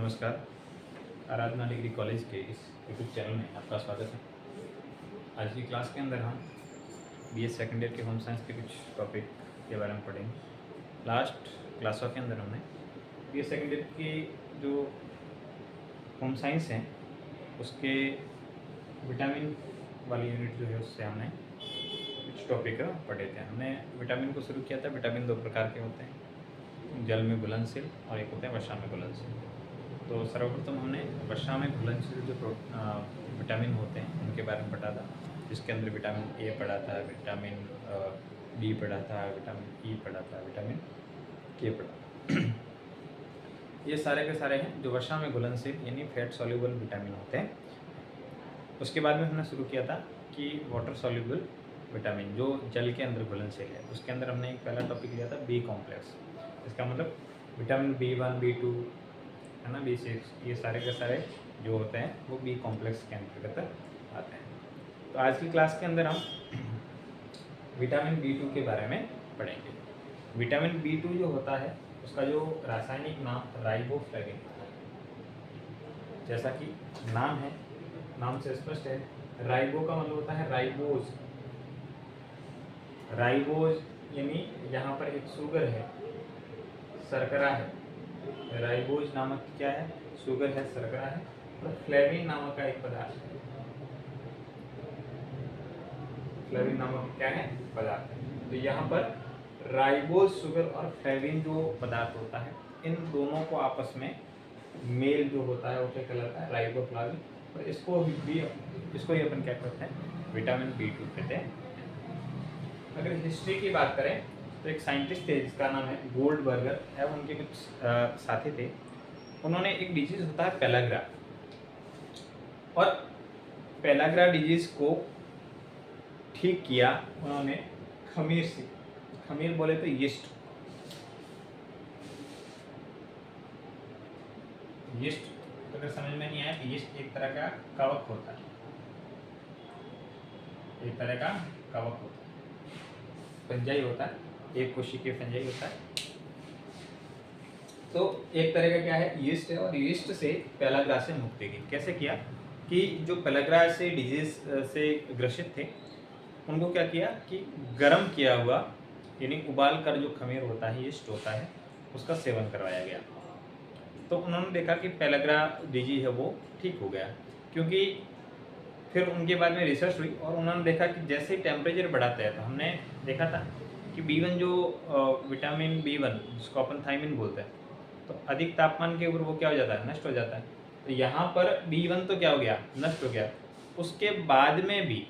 नमस्कार। आराधना degree college के इस यूट्यूब चैनल में आपका स्वागत है। आज की क्लास के अंदर हम बीएस सेकेंड ईयर के होम साइंस के कुछ टॉपिक के बारे में पढ़ेंगे। लास्ट क्लासों के अंदर हमने बीएस सेकेंड ईयर की जो होम साइंस हैं उसके विटामिन वाली यूनिट जो है उससे हमने कुछ टॉपिक पढ़े थे। हमने विटामिन को शुरू किया था। विटामिन दो प्रकार के होते हैं, जल में घुलनशील और एक होते हैं वर्षा में घुलनशील। तो सर्वप्रथम हमने वर्षा में घुलनशील जो विटामिन होते हैं उनके बारे में पढ़ा था, जिसके अंदर विटामिन ए पढ़ा था, विटामिन बी पढ़ा था, विटामिन ई पढ़ा था, विटामिन के पढ़ा। ये सारे के सारे हैं जो वर्षा में घुलनशील यानी फैट सॉल्युबल विटामिन होते हैं। उसके बाद में हमने शुरू किया था कि वाटर सॉल्युबल विटामिन जो जल के अंदर घुलनशील है, उसके अंदर हमने एक पहला टॉपिक लिया था बी कॉम्प्लेक्स। इसका मतलब विटामिन B1, B2 है ना, B6, ये सारे के सारे जो होते हैं वो बी कॉम्प्लेक्स के अंतर्गत आते हैं। तो आज की क्लास के अंदर हम विटामिन B2 के बारे में पढ़ेंगे। विटामिन B2 जो होता है उसका जो रासायनिक नाम राइबोफ्लेविन, जैसा कि नाम है, नाम से स्पष्ट है। राइबो का मतलब होता है राइबोज। राइबोज यानी यहाँ पर एक शुगर है, शर्करा है। राइबोज नामक क्या है? शुगर है, शर्करा है। और फ्लेविन नामक का एक पदार्थ है। फ्लेविन नामक क्या है? पदार्थ है। तो यहाँ पर राइबोज शुगर और फ्लेविन जो पदार्थ होता है, इन दोनों को आपस में मेल जो होता है वो क्या कहलाता है? राइबोफ्लाविन। और इसको ही अपन क्या कहते हैं? विटामिन B2 कहते हैं। अगर हिस्ट्री की बात करें तो एक साइंटिस्ट थे जिसका नाम है गोल्डबर्गर, एवं उनके कुछ साथी थे। उन्होंने एक डिजीज होता है पेलाग्रा, और पेलाग्रा डिजीज को ठीक किया उन्होंने खमीर से। खमीर बोले तो यीस्ट। यीस्ट अगर समझ में नहीं आया तो यीस्ट एक तरह का कवक होता है, एक तरह का कवक होता है, फंजाई होता है, एक कोशिकीय फंजाई होता है। तो एक तरह का क्या है? यीस्ट है। और यीस्ट से पेलाग्रा से मुक्ति की। कैसे किया कि जो पेलाग्रा से डिजीज से ग्रसित थे उनको क्या किया कि गर्म किया हुआ यानी उबाल कर जो खमीर होता है, यीस्ट होता है, उसका सेवन करवाया गया। तो उन्होंने देखा कि पेलाग्रा डिजीज है वो ठीक हो गया। क्योंकि फिर उनके बाद में रिसर्च हुई और उन्होंने देखा कि जैसे टेम्परेचर बढ़ाता है, तो हमने देखा था कि B1 जो विटामिन B1 जिसको अपन थायमिन बोलते हैं, तो अधिक तापमान के ऊपर वो क्या हो जाता है? नष्ट हो जाता है। तो यहाँ पर B1 तो क्या हो गया? नष्ट हो गया। उसके बाद में भी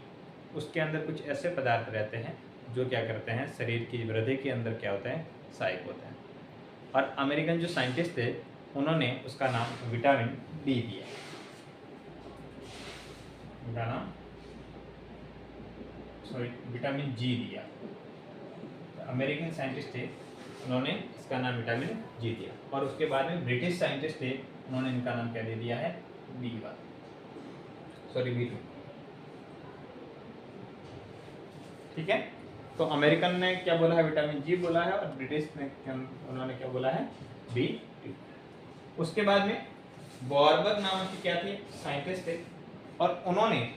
उसके अंदर कुछ ऐसे पदार्थ रहते हैं जो क्या करते हैं? शरीर की वृद्धि के अंदर क्या होते हैं? सहायक होते हैं। और अमेरिकन जो साइंटिस्ट थे उन्होंने उसका नाम विटामिन D दिया। उनका नाम विटामिन G दिया। अमेरिकन साइंटिस्ट थे, उन्होंने इसका नाम विटामिन G दिया। और उसके बाद में ब्रिटिश साइंटिस्ट थे, उन्होंने इनका नाम क्या दे दिया है? B2। ठीक है। तो अमेरिकन ने क्या बोला है? विटामिन G बोला है। और ब्रिटिश ने उन्होंने क्या बोला है? B2। उसके बाद में बॉर्बर नामक की क्या थी? साइंटिस्ट थे, और उन्होंने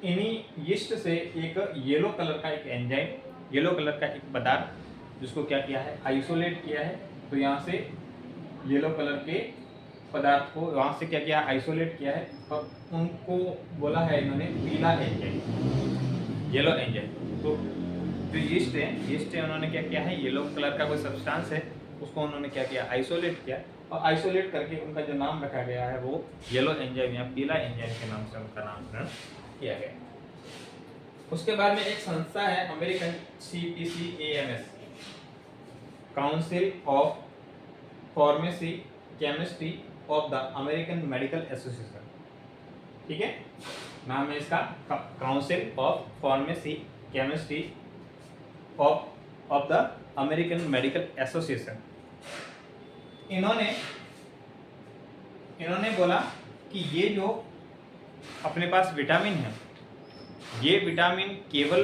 इन्हीं यीस्ट से एक येलो कलर का एक एंजाइम, येलो कलर का एक पदार्थ जिसको क्या किया है? आइसोलेट किया है। तो यहाँ से येलो कलर के पदार्थ को वहाँ से क्या किया? आइसोलेट किया है। और उनको बोला है इन्होंने पीला एंजाइम, येलो एंजाइम। तो जो यीस्ट है उन्होंने क्या किया है? येलो कलर का कोई सब्सटेंस है, उसको उन्होंने क्या किया? आइसोलेट किया। और आइसोलेट करके उनका जो नाम रखा गया है वो येलो एंजाइम या पीला एंजाइम के नाम से उनका नामकरण किया गया। उसके बाद में एक संस्था है American CPCAMS, council of pharmacy chemistry of the American medical association. ठीक है, नाम है इसका council of pharmacy chemistry of the American medical association. इन्होंने बोला कि ये जो अपने पास विटामिन है, ये विटामिन केवल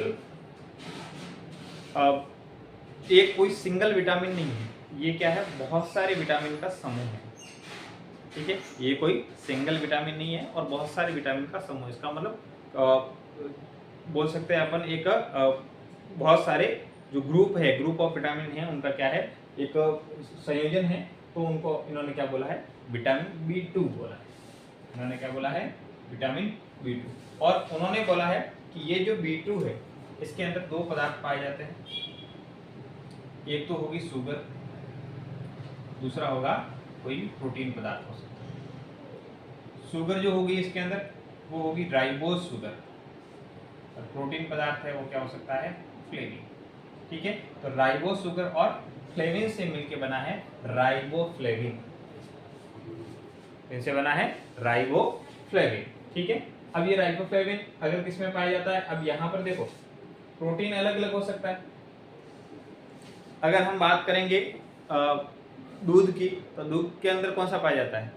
एक कोई सिंगल विटामिन नहीं है, ये क्या है? बहुत सारे विटामिन का समूह है। ठीक है, ये कोई सिंगल विटामिन नहीं है और बहुत सारे विटामिन का समूह, इसका मतलब बोल सकते हैं अपन एक बहुत सारे जो ग्रुप ऑफ विटामिन है उनका क्या है, एक संयोजन है। तो उनको इन्होंने क्या बोला है, विटामिन B2 बोला है। इन्होंने क्या बोला है, विटामिन B2। और उन्होंने बोला है कि ये जो B2 है इसके अंदर दो पदार्थ पाए जाते हैं, एक तो होगी शुगर, दूसरा होगा कोई प्रोटीन पदार्थ हो सकता है। शुगर जो होगी इसके अंदर वो होगी राइबोज शुगर, और प्रोटीन पदार्थ है वो क्या हो सकता है, फ्लेविन। ठीक है, तो राइबोज शुगर और फ्लेविन से मिलके बना है राइबोफ्लेविन। इनसे बना है राइबोफ्लेविन। ठीक है, अब ये राइबोफ्लेविन अगर किस में पाया जाता है, अब यहाँ पर देखो प्रोटीन अलग अलग हो सकता है। अगर हम बात करेंगे दूध की, तो दूध के अंदर कौन सा पाया जाता है,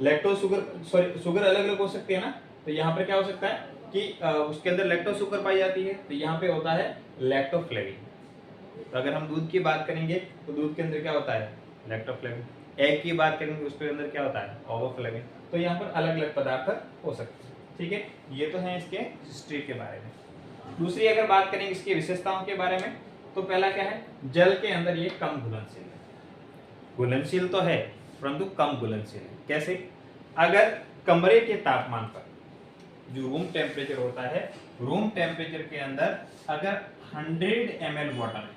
लैक्टोज शुगर, सॉरी शुगर अलग अलग हो सकती है ना। तो यहाँ पर क्या हो सकता है कि उसके अंदर लैक्टोज शुगर पाई जाती है, तो यहाँ पे होता है लैक्टोफ्लेविन। तो अगर हम दूध की बात करेंगे तो दूध के अंदर क्या होता है, लैक्टोफ्लेविन। एग की बात करेंगे उसके अंदर क्या होता है, ओवोफ्लेविन। तो यहाँ पर अलग अलग पदार्थ हो सकते हैं। ठीक है, ये तो है इसके हिस्ट्री के बारे में। दूसरी अगर बात करेंगे इसकी विशेषताओं के बारे में, तो पहला क्या है, जल के अंदर ये कम घुलनशील है। घुलनशील तो है परंतु कम घुलनशील है। कैसे, अगर कमरे के तापमान पर, जो रूम टेम्परेचर होता है, रूम टेम्परेचर के अंदर अगर 100 ml वाटर है,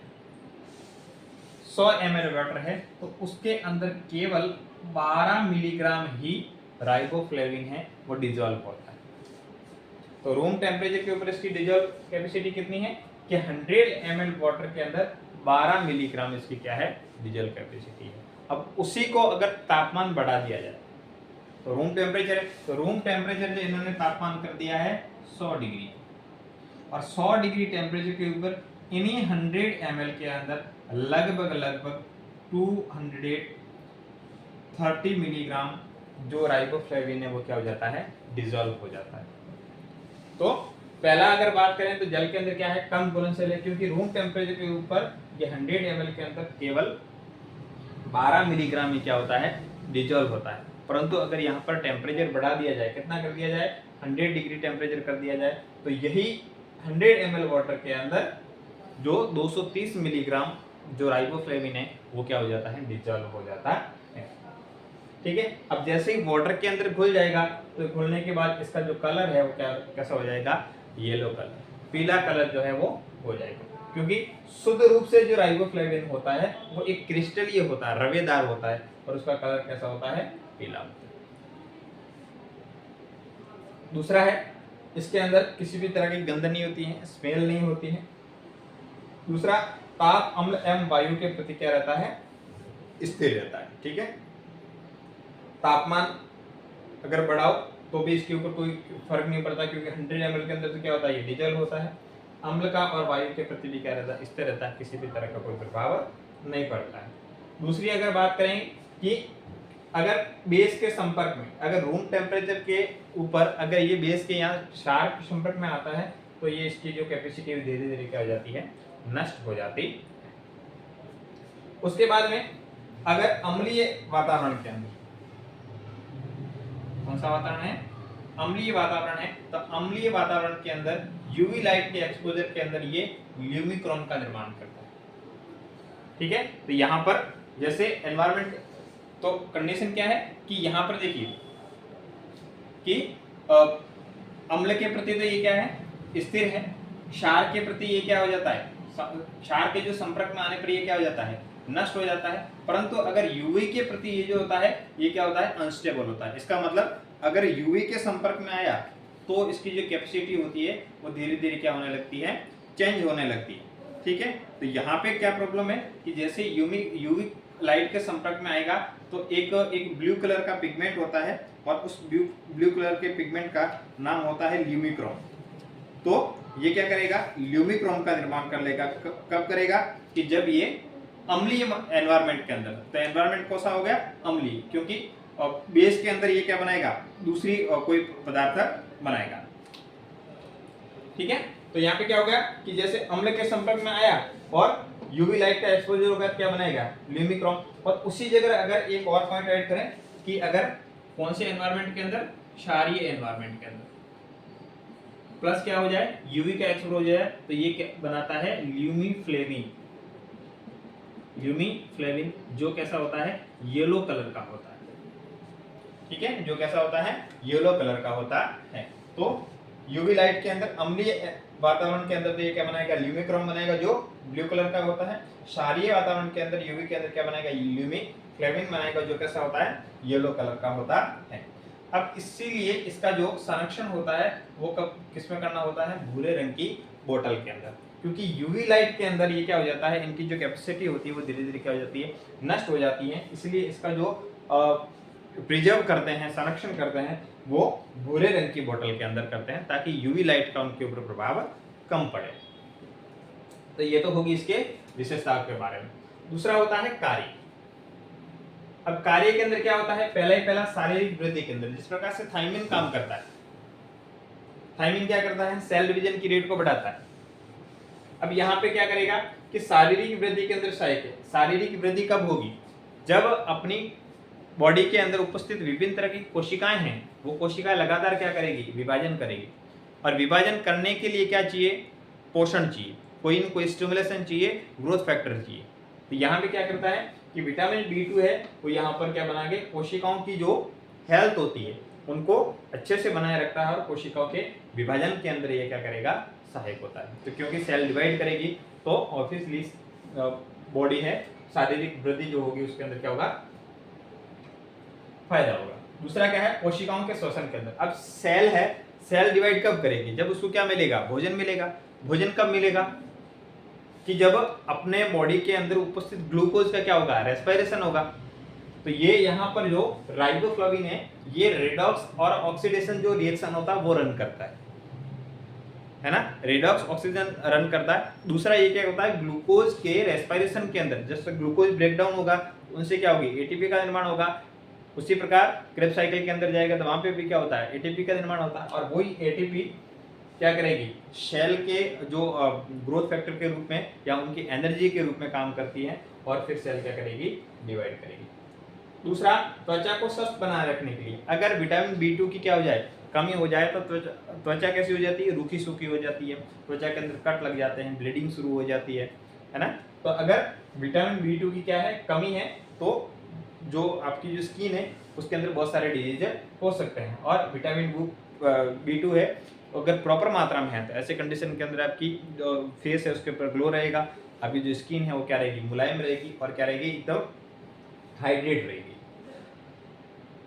100 ml वाटर है, तो उसके अंदर केवल 12 मिलीग्राम ही राइबोफ्लेविन है वो डिजोल्व होता है। तो रूम टेम्परेचर के ऊपर इसकी डिजोल्व कैपेसिटी कितनी है कि 100 ml वाटर के अंदर 12 मिलीग्राम इसकी क्या है, डिजोल्व कैपेसिटी है। अब उसी को अगर तापमान बढ़ा दिया जाए, तो रूम टेम्परेचर है, तो रूम टेम्परेचर जो इन्होंने तापमान कर दिया है 100 डिग्री, और 100 डिग्री टेम्परेचर के ऊपर इन्हीं 100 ml के अंदर लगभग 230 मिलीग्राम जो राइबोफ्लेविन है वो क्या हो जाता है, डिजोल्व हो जाता है। तो पहला अगर बात करें तो जल के अंदर क्या है, कम घुलनशील है, क्योंकि रूम टेम्परेचर के ऊपर ये 100 ml के अंदर केवल 12 मिलीग्राम ही क्या होता है, डिजोल्व होता है। परंतु अगर यहाँ पर टेम्परेचर बढ़ा दिया जाए, कितना कर दिया जाए, 100 डिग्री टेम्परेचर कर दिया जाए, तो यही 100 ml वाटर के अंदर जो 230 मिलीग्राम जो राइबोफ्लेविन है वो क्या हो जाता है, डिजोल्व हो जाता है। ठीक है, अब जैसे ही वाटर के अंदर घुल जाएगा, तो घुलने के बाद इसका जो कलर है वो क्या कैसा हो जाएगा, येलो कलर, पीला कलर जो है वो हो जाएगा। क्योंकि शुद्ध रूप से जो राइबोफ्लेविन होता है वो एक क्रिस्टलीय होता है, रवेदार होता है, और उसका कलर कैसा होता है, पीला होता है। दूसरा है, इसके अंदर किसी भी तरह की गंध नहीं होती है, स्मेल नहीं होती है। दूसरा, ताप, अम्ल एवं वायु के प्रति क्या रहता है, स्थिर रहता है। ठीक है, तापमान अगर बढ़ाओ तो भी इसके ऊपर कोई फर्क नहीं पड़ता, क्योंकि 100 ml के अंदर तो क्या होता है, ये डिजोल्व होता है। अम्ल का और वायु के प्रति भी क्या रहता है, स्थिर रहता है, किसी भी तरह का कोई प्रभाव नहीं पड़ता है। दूसरी अगर बात करें कि अगर बेस के संपर्क में, अगर रूम टेम्परेचर के ऊपर अगर ये बेस के यहाँ क्षार के संपर्क में आता है, तो ये इसकी जो कैपेसिटी धीरे धीरे क्या हो जाती है, नष्ट हो जाती है। उसके बाद में अगर अम्लीय वातावरण के अंदर, कौन सा वातावरण है, अम्लीय वातावरण है, तो अम्लीय वातावरण के अंदर यूवी लाइट के एक्सपोजर के अंदर ये ल्यूमिक्रोन का निर्माण करता है। ठीक है, तो यहाँ पर जैसे एनवायरमेंट, तो कंडीशन क्या है कि यहाँ पर देखिए कि अम्ल के प्रति तो ये क्या है, स्थिर है, क्षार के प्रति ये क्या हो जाता है, क्षार के जो संपर्क में आने पर ये क्या हो जाता है, नष्ट हो जाता है। परंतु अगर यूवी के प्रति ये जो होता है ये क्या होता है, अनस्टेबल होता है। इसका मतलब अगर यूवी के संपर्क में आया तो इसकी जो कैपेसिटी होती है वो धीरे धीरे क्या होने लगती है, चेंज होने लगती है। ठीक है, तो यहाँ पे क्या प्रॉब्लम है कि जैसे यूवी लाइट के संपर्क में आएगा तो एक ब्लू कलर का पिगमेंट होता है, और उस ब्लू कलर के पिगमेंट का नाम होता है ल्यूमिक्रोम। तो ये क्या करेगा, ल्यूमिक्रोम का निर्माण कर लेगा। कब करेगा कि जब ये अम्लीय एनवायरनमेंट के अंदर, तो एनवायरनमेंट कौन सा हो गया, अम्लीय, क्योंकि बेस के अंदर ये क्या बनाएगा, दूसरी कोई पदार्थ बनाएगा। ठीक है, तो यहाँ पे क्या हो गया कि जैसे अम्ल के संपर्क में आया और यूवी लाइट का एक्सपोजर होगा क्या बनाएगा, ल्यूमिक्रोम। और उसी जगह अगर एक और पॉइंट ऐड करें कि अगर कौन से एनवायरनमेंट के अंदर, क्षारीय एनवायरनमेंट के अंदर प्लस क्या हो जाए, यूवी का एक्सपोजर हो जाए, तो ये क्या बनाता है, ल्यूमीफ्लेविन। ल्यूमीफ्लेविन जो कैसा होता है, येलो कलर का होता है। ठीक है, जो कैसा होता है, येलो कलर का होता है। तो यूवी लाइट के अंदर, अम्लीय वातावरण के अंदर तो ये क्या बनाएगा, ल्यूमिक्रोम बनाएगा जो ब्लू कलर का होता है। क्षारीय वातावरण के अंदर यूवी के अंदर क्या बनाएगा, ल्यूमीफ्लेविन बनाएगा जो कैसा होता है, येलो कलर का होता है। अब इसीलिए इसका जो संरक्षण होता है वो कब किसमें करना होता है, भूरे रंग की बोतल के अंदर। क्योंकि यूवी लाइट के अंदर ये क्या हो जाता है, इनकी जो कैपेसिटी होती है वो धीरे धीरे क्या हो जाती है, नष्ट हो जाती है। इसलिए इसका जो प्रिजर्व करते हैं, संरक्षण करते हैं, वो भूरे रंग की बोतल के अंदर करते हैं ताकि यूवी लाइट का उनके ऊपर प्रभाव कम पड़े। तो ये तो होगी इसके विशेषताओं के बारे में। दूसरा होता है कार्य। अब कार्य के अंदर क्या होता है, पहला शारीरिक वृद्धि के अंदर जिस प्रकार से थायमिन काम करता है, थायमिन क्या करता है, सेल डिवीजन की रेट को बढ़ाता है। अब यहाँ पे क्या करेगा कि शारीरिक वृद्धि के अंदर सहायक है। शारीरिक वृद्धि कब होगी, जब अपनी बॉडी के अंदर उपस्थित विभिन्न तरह की कोशिकाएं हैं, वो कोशिकाएं लगातार क्या करेगी, विभाजन करेगी। और विभाजन करने के लिए क्या चाहिए, पोषण चाहिए, कोई न कोई स्टिमुलेशन चाहिए, ग्रोथ फैक्टर चाहिए। तो यहाँ पे क्या करता है कि विटामिन B2 है वो यहाँ पर क्या बना के कोशिकाओं की जो हेल्थ होती है उनको अच्छे से बनाए रखता है और कोशिकाओं के विभाजन के अंदर ये क्या करेगा, सहायक होता है। तो क्योंकि सेल डिवाइड करेगी तो ऑब्वियसली बॉडी है, शारीरिक वृद्धि जो होगी उसके अंदर क्या होगा, फायदा होगा। दूसरा क्या है, कोशिकाओं के श्वसन के अंदर। अब सेल है, सेल डिवाइड कब करेगी, जब उसको क्या मिलेगा, भोजन मिलेगा। भोजन कब मिलेगा, कि जब अपने बॉडी के अंदर उपस्थित ग्लूकोज का क्या होगा, रेस्पिरेशन होगा। तो ये यहाँ पर जो राइबोफ्लाविन है ये रेडॉक्स और ऑक्सीडेशन जो रिएक्शन होता है वो रन करता है ना, रेडॉक्स ऑक्सीजन रन करता है। दूसरा ये क्या होता है, ग्लूकोज के रेस्पिरेशन के अंदर जैसे ग्लूकोज ब्रेक डाउन होगा उनसे क्या होगी, एटीपी का निर्माण होगा। उसी प्रकार क्रेब्स साइकिल के अंदर जाएगा तो वहां पे भी क्या होता है, एटीपी का निर्माण होता है। और वही एटीपी क्या करेगी, सेल के जो ग्रोथ फैक्टर के रूप में या उनकी एनर्जी के रूप में काम करती है और फिर सेल क्या करेगी, डिवाइड करेगी। दूसरा, त्वचा को स्वस्थ बनाए रखने के लिए अगर विटामिन B2 की क्या हो जाए, कमी हो जाए तो त्वचा कैसी हो जाती है, रूखी सूखी हो जाती है, त्वचा के अंदर कट लग जाते हैं, ब्लीडिंग शुरू हो जाती है ना। तो अगर विटामिन B2 की क्या है, कमी है, तो जो आपकी जो स्किन है उसके अंदर बहुत सारे डिजीज हो सकते हैं। और विटामिन B2 है अगर प्रॉपर मात्रा में है तो ऐसे कंडीशन के अंदर आपकी जो फेस है उसके ऊपर ग्लो रहेगा, आपकी जो स्किन है वो क्या रहेगी, मुलायम रहेगी और क्या रहेगी, एकदम हाइड्रेट रहेगी।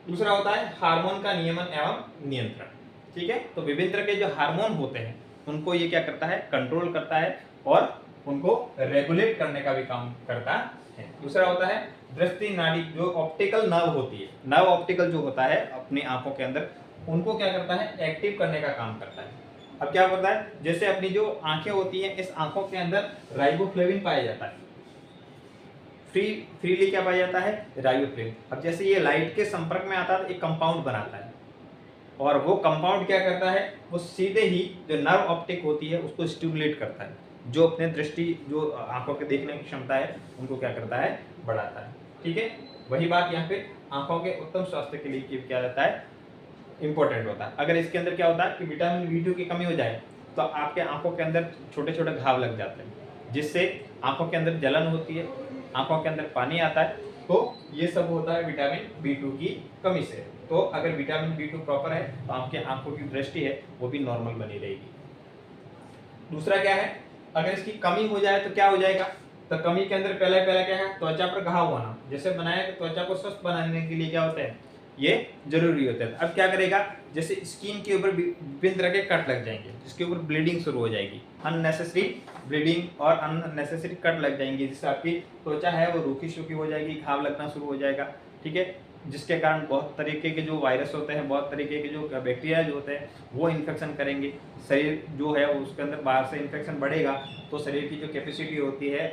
दूसरा होता है हार्मोन का नियमन एवं नियंत्रण। ठीक है, तो विभिन्न तरह के जो हार्मोन होते हैं उनको ये क्या करता है, कंट्रोल करता है और उनको रेगुलेट करने का भी काम करता है। दूसरा होता है दृष्टि नाड़ी, जो ऑप्टिकल नर्व होती है, नर्व ऑप्टिकल जो होता है अपनी आंखों के अंदर, उनको क्या करता है, एक्टिव करने का काम करता है। अब क्या करता है, जैसे अपनी जो आंखें होती हैं, इस आंखों के अंदर राइबोफ्लेविन पाया जाता है, फ्रीली क्या पाया जाता है, राइबोफ्लेविन। अब जैसे ये लाइट के संपर्क में आता है तो एक कंपाउंड बनाता है और वो कंपाउंड क्या करता है, वो सीधे ही जो नर्व ऑप्टिक होती है उसको स्टिमुलेट करता है, जो अपने दृष्टि, जो आंखों के देखने की क्षमता है उनको क्या करता है, बढ़ाता है। ठीक है, वही बात यहाँ पे आंखों के उत्तम स्वास्थ्य के लिए क्या रहता है, इंपॉर्टेंट होता है। अगर इसके अंदर क्या होता है कि विटामिन B2 की कमी हो जाए तो आपके आंखों के अंदर छोटे छोटे घाव लग जाते हैं, जिससे आंखों के अंदर जलन होती है, आंखों के अंदर पानी आता है। तो ये सब होता है विटामिन B2 की कमी से। तो अगर विटामिन B2 प्रॉपर है तो आपके आंखों की दृष्टि है वो भी नॉर्मल बनी रहेगी। दूसरा क्या है, अगर इसकी कमी हो जाए तो क्या हो जाएगा, तो कमी के अंदर पहला क्या है, त्वचा पर घाव होना। जैसे बनाया कि त्वचा को स्वस्थ बनाने के लिए क्या होता है, ये जरूरी होता है। अब क्या करेगा, जैसे स्किन के ऊपर विभिन्न तरह के कट लग जाएंगे, जिसके ऊपर ब्लीडिंग शुरू हो जाएगी, अननेसेसरी ब्लीडिंग और अननेसेसरी कट लग जाएंगे, जिससे आपकी त्वचा है वो रूखी सूखी हो जाएगी, घाव लगना शुरू हो जाएगा। ठीक है, जिसके कारण बहुत तरीके के जो वायरस होते हैं, बहुत तरीके के जो बैक्टीरिया जो होते हैं वो इन्फेक्शन करेंगे। शरीर जो है उसके अंदर बाहर से इन्फेक्शन बढ़ेगा तो शरीर की जो कैपेसिटी होती है,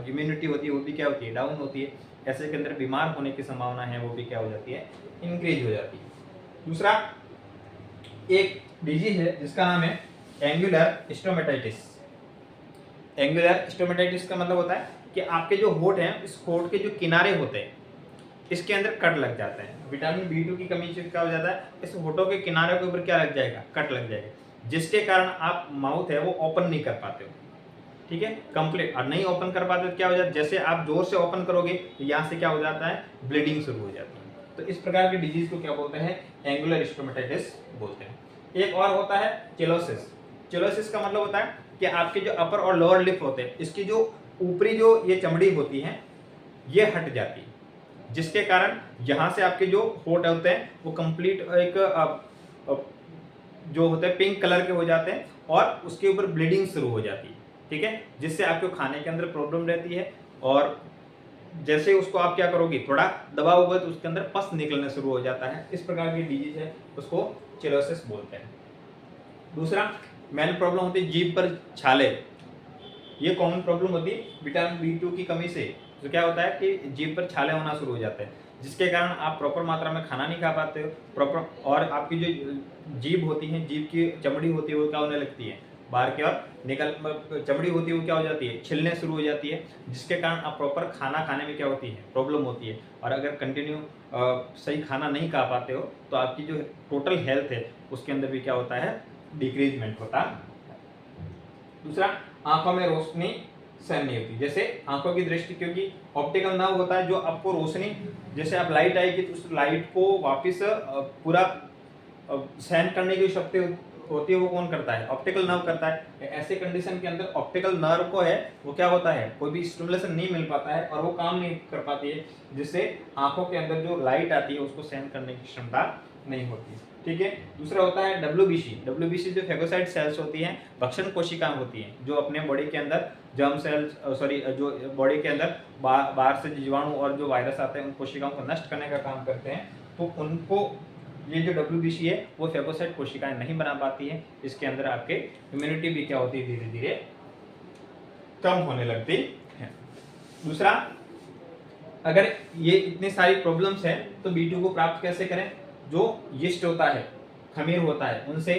इम्यूनिटी होती है, वो भी क्या होती है, डाउन होती है। ऐसे के अंदर बीमार होने की संभावना है वो भी क्या हो जाती है, इंक्रीज हो जाती है। दूसरा एक डिजीज है जिसका नाम है एंगुलर स्टोमेटाइटिस। एंगुलर स्टोमेटाइटिस का मतलब होता है कि आपके जो होंठ हैं, इस होंठ के जो किनारे होते हैं इसके अंदर कट लग जाते हैं। विटामिन B2 की कमी से क्या हो जाता है, इस होठों के किनारे के ऊपर क्या लग जाएगा, कट लग जाएगा, जिसके कारण आप माउथ है वो ओपन नहीं कर पाते हो, ठीक है, कंप्लीट। और नहीं ओपन कर पाते तो क्या हो जाता है, जैसे आप जोर से ओपन करोगे तो यहाँ से क्या हो जाता है, ब्लीडिंग शुरू हो जाती है। तो इस प्रकार की डिजीज को क्या बोलते हैं, एंगुलर स्टोमेटाइटिस बोलते हैं। एक और होता है चेलोसिस। चेलोसिस का मतलब होता है कि आपके जो अपर और लोअर लिप होते हैं, इसकी जो ऊपरी जो ये चमड़ी होती है ये हट जाती है, जिसके कारण यहाँ से आपके जो होंठ होते हैं वो कंप्लीट एक जो होते हैं पिंक कलर के हो जाते हैं और उसके ऊपर ब्लीडिंग शुरू हो जाती है, ठीक है, जिससे आपको खाने के अंदर प्रॉब्लम रहती है। और जैसे उसको आप क्या करोगे, थोड़ा दबाओगे तो उसके अंदर पस निकलने शुरू हो जाता है। इस प्रकार की डिजीज है, उसको चेलोसिस बोलते हैं। दूसरा मेन प्रॉब्लम होती है जीभ पर छाले। ये कॉमन प्रॉब्लम होती है विटामिन B2 की कमी से। तो क्या होता है कि जीभ पर छाले होना शुरू हो जाते हैं, जिसके कारण आप प्रॉपर मात्रा में खाना नहीं खा पाते हो प्रॉपर, और आपकी जो जीभ होती है, जीभ की चमड़ी होती है वो क्या होने लगती है, बाहर की ओर निकल, चमड़ी होती है वो क्या हो जाती है, छिलने शुरू हो जाती है, जिसके कारण आप प्रॉपर खाना खाने में क्या होती है, प्रॉब्लम होती है। और अगर कंटिन्यू सही खाना नहीं खा पाते हो तो आपकी जो टोटल हेल्थ है उसके अंदर भी क्या होता है, डिक्रीजमेंट होता है। दूसरा, आंखों में रोशनी सहन नहीं होती, जैसे आंखों की दृष्टि, क्योंकि ऑप्टिकल नर्व होता है जो आपको रोशनी, जैसे आप लाइट आएगी तो उस लाइट को वापस पूरा सहन करने की शक्ति होती है, वो कौन करता है, ऑप्टिकल नर्व करता है। ऐसे कंडीशन के अंदर ऑप्टिकल नर्व को है वो क्या होता है, कोई भी स्टिमुलेशन नहीं मिल पाता है और वो काम नहीं कर पाती है, जिससे आंखों के अंदर जो लाइट आती है उसको सहन करने की क्षमता नहीं होती, ठीक है। दूसरा होता है WBC जो फेगोसाइट सेल्स होती हैं, भक्षण कोशिकाएं होती हैं, जो अपने बॉडी के अंदर जर्म सेल्स जो बॉडी के अंदर बाहर से जीवाणु और जो वायरस आते हैं उन कोशिकाओं को नष्ट करने का काम करते हैं। तो उनको ये जो WBC है वो फेगोसाइट कोशिकाएं नहीं बना पाती है, इसके अंदर आपके इम्यूनिटी भी क्या होती है, धीरे धीरे कम होने लगती है। दूसरा, अगर ये इतनी सारी प्रॉब्लम्स है तो B2 को प्राप्त कैसे करें, जो यीस्ट होता है, खमीर होता है, उनसे,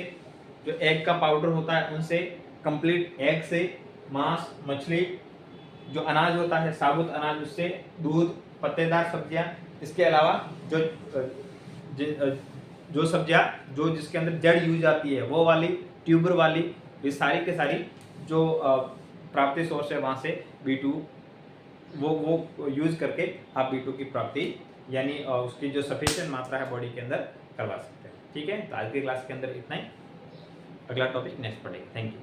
जो एग का पाउडर होता है उनसे, कंप्लीट एग से, मांस, मछली, जो अनाज होता है साबुत अनाज उससे, दूध, पत्तेदार सब्जियां, इसके अलावा जो सब्जियां जो जिसके अंदर जड़ यूज आती है वो वाली, ट्यूबर वाली, ये सारी के सारी जो प्राप्ति सोर्स है वहाँ से B2 वो यूज करके आप B2 की प्राप्ति यानी उसकी जो सफिशिएंट मात्रा है बॉडी के अंदर करवा सकते हैं, ठीक है। तो आज की क्लास के अंदर इतना ही, अगला टॉपिक नेक्स्ट पढ़ेंगे। Thank you.